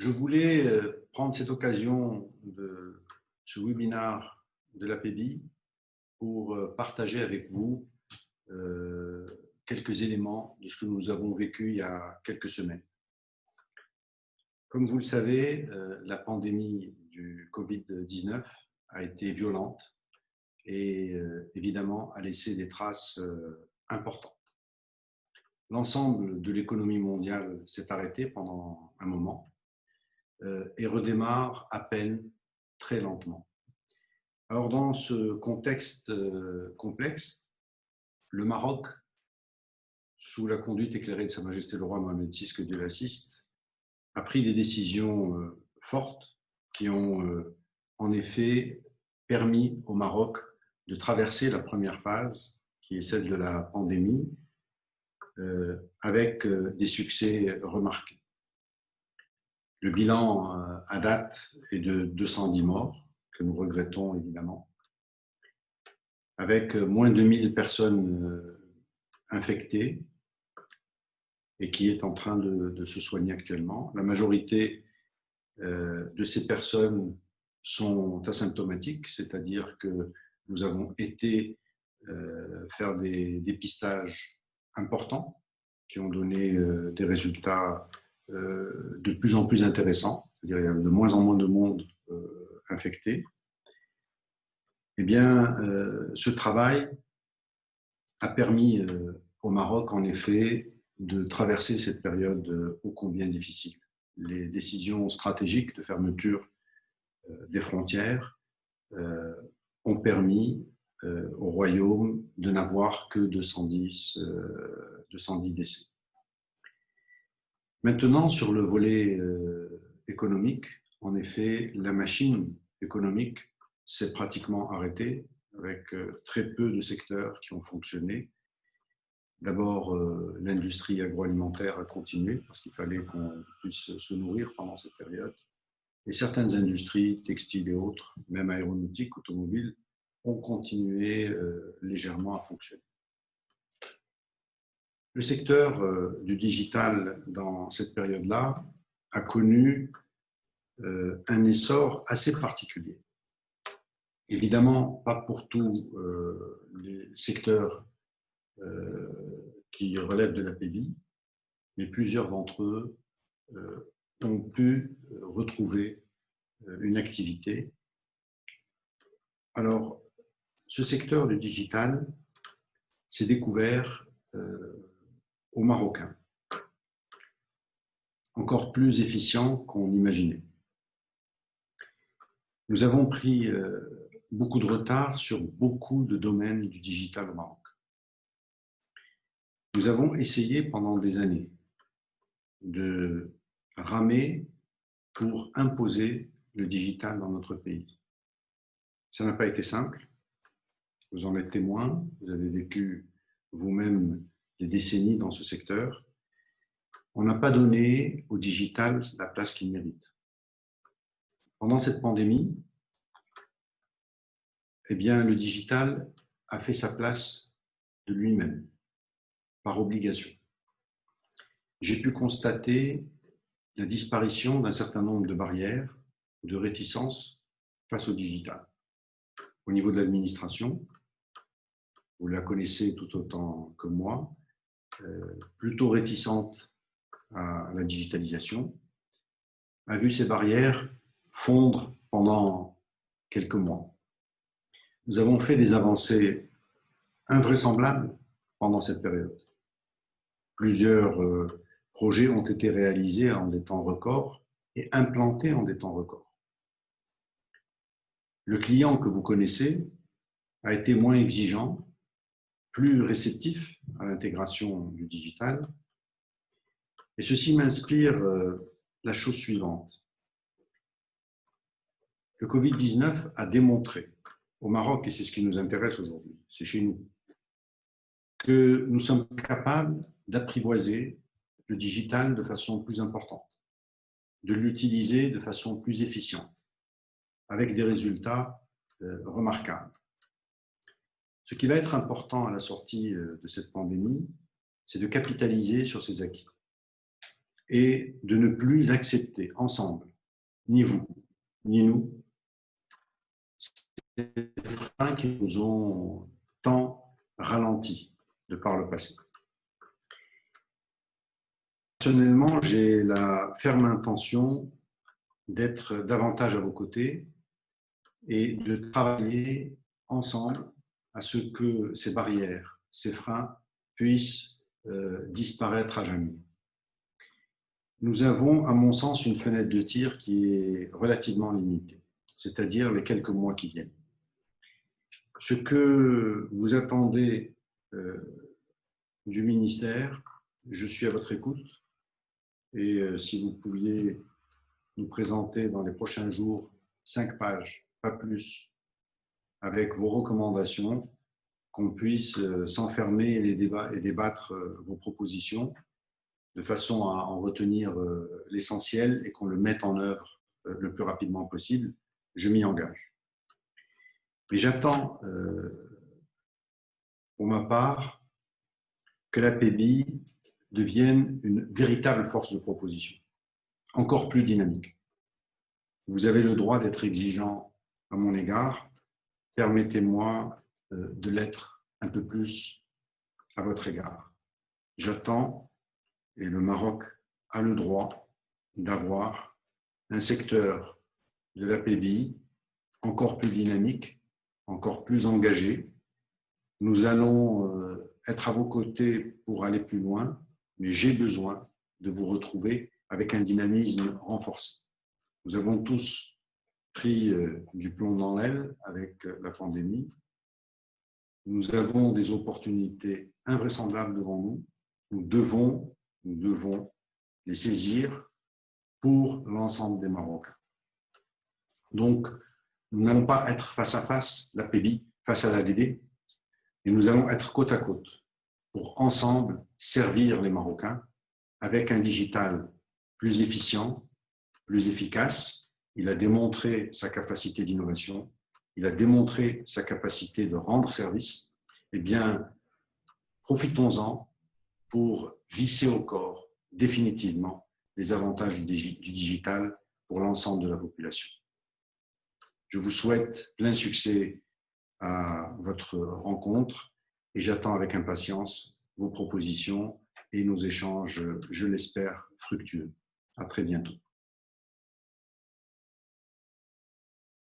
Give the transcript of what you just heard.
Je voulais prendre cette occasion de ce webinaire de l'APBI pour partager avec vous quelques éléments de ce que nous avons vécu il y a quelques semaines. Comme vous le savez, la pandémie du Covid-19 a été violente et évidemment a laissé des traces importantes. L'ensemble de l'économie mondiale s'est arrêté pendant un moment et redémarre à peine, très lentement. Alors dans ce contexte complexe, le Maroc, sous la conduite éclairée de Sa Majesté le roi Mohamed VI, que Dieu l'assiste, a pris des décisions fortes qui ont en effet permis au Maroc de traverser la première phase, qui est celle de la pandémie, avec des succès remarqués. Le bilan à date est de 210 morts, que nous regrettons évidemment, avec moins de 1000 personnes infectées et qui est en train de se soigner actuellement. La majorité de ces personnes sont asymptomatiques, c'est-à-dire que nous avons été faire des dépistages importants qui ont donné des résultats de plus en plus intéressants, c'est-à-dire qu'il y a de moins en moins de monde infecté. Eh bien, ce travail a permis au Maroc, en effet, de traverser cette période ô combien difficile. Les décisions stratégiques de fermeture des frontières ont permis au Royaume de n'avoir que 210 décès. Maintenant, sur le volet économique, en effet, la machine économique s'est pratiquement arrêtée, avec très peu de secteurs qui ont fonctionné. D'abord, l'industrie agroalimentaire a continué, parce qu'il fallait qu'on puisse se nourrir pendant cette période. Et certaines industries, textiles et autres, même aéronautiques, automobiles, ont continué légèrement à fonctionner. Le secteur du digital, dans cette période-là, a connu un essor assez particulier. Évidemment, pas pour tous les secteurs qui relèvent de l'APBI, mais plusieurs d'entre eux ont pu retrouver une activité. Alors, ce secteur du digital s'est découvert aux Marocains, encore plus efficient qu'on imaginait. Nous avons pris beaucoup de retard sur beaucoup de domaines du digital au Maroc. Nous avons essayé pendant des années de ramer pour imposer le digital dans notre pays. Ça n'a pas été simple. Vous en êtes témoin. Vous avez vécu vous-même des décennies dans ce secteur. On n'a pas donné au digital la place qu'il mérite. Pendant cette pandémie, eh bien, le digital a fait sa place de lui-même, par obligation. J'ai pu constater la disparition d'un certain nombre de barrières, de réticences face au digital. Au niveau de l'administration, vous la connaissez tout autant que moi, plutôt réticente à la digitalisation, a vu ces barrières fondre pendant quelques mois. Nous avons fait des avancées invraisemblables pendant cette période. Plusieurs projets ont été réalisés en des temps records et implantés en des temps records. Le client que vous connaissez a été moins exigeant, plus réceptif à l'intégration du digital. Et ceci m'inspire la chose suivante. Le Covid-19 a démontré au Maroc, et c'est ce qui nous intéresse aujourd'hui, c'est chez nous, que nous sommes capables d'apprivoiser le digital de façon plus importante, de l'utiliser de façon plus efficiente, avec des résultats remarquables. Ce qui va être important à la sortie de cette pandémie, c'est de capitaliser sur ces acquis et de ne plus accepter ensemble, ni vous, ni nous, ces freins qui nous ont tant ralentis de par le passé. Personnellement, j'ai la ferme intention d'être davantage à vos côtés et de travailler ensemble à ce que ces barrières, ces freins puissent disparaître à jamais. Nous avons, à mon sens, une fenêtre de tir qui est relativement limitée, c'est-à-dire les quelques mois qui viennent. Ce que vous attendez du ministère, je suis à votre écoute. Et si vous pouviez nous présenter dans les prochains jours 5 pages, pas plus, avec vos recommandations, qu'on puisse s'enfermer les débats et débattre vos propositions de façon à en retenir l'essentiel et qu'on le mette en œuvre le plus rapidement possible, je m'y engage. Mais j'attends, pour ma part, que la PBI devienne une véritable force de proposition, encore plus dynamique. Vous avez le droit d'être exigeant à mon égard. Permettez-moi de l'être un peu plus à votre égard. J'attends, et le Maroc a le droit d'avoir un secteur de la PBI encore plus dynamique, encore plus engagé. Nous allons être à vos côtés pour aller plus loin, mais j'ai besoin de vous retrouver avec un dynamisme renforcé. Nous avons tous pris du plomb dans l'aile avec la pandémie. Nous avons des opportunités invraisemblables devant nous. Nous devons les saisir pour l'ensemble des Marocains. Donc, nous n'allons pas être face à face, la PBI face à l'ADD, et nous allons être côte à côte pour ensemble servir les Marocains avec un digital plus efficient, plus efficace. Il a démontré sa capacité d'innovation, il a démontré sa capacité de rendre service. Eh bien, profitons-en pour visser au corps définitivement les avantages du digital pour l'ensemble de la population. Je vous souhaite plein succès à votre rencontre et j'attends avec impatience vos propositions et nos échanges, je l'espère, fructueux. À très bientôt.